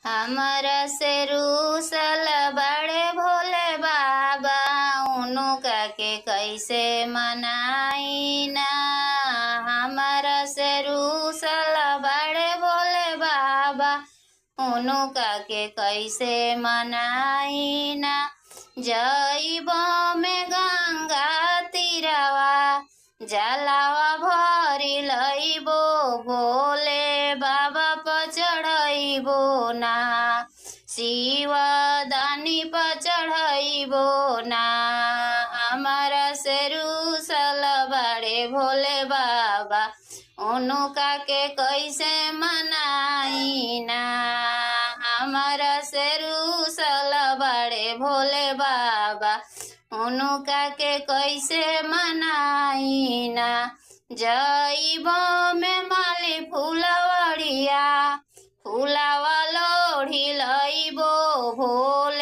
हमरा से रूसल बड़े भोले बाबा, उनका के कैसे मनाई ना। हमरा से रूसल बड़े भोले बाबा, उनका के कैसे मनाई ना। जइबो में गंगा तीरवा, जलावा भरी लइबो, भोले बाबा पर चढ़इबो ना। शिवदानी पर चढ़इबो ना। हमरा से रूसल बड़े भोले बाबा, उनका के कैसे मनाई ना। हमरा से रूसल बड़े भोले बाबा, उनका के कैसे मनाई ना। जइबो में माली फूलवड़िया, फूलावा लोढ़ी लइबो, भोले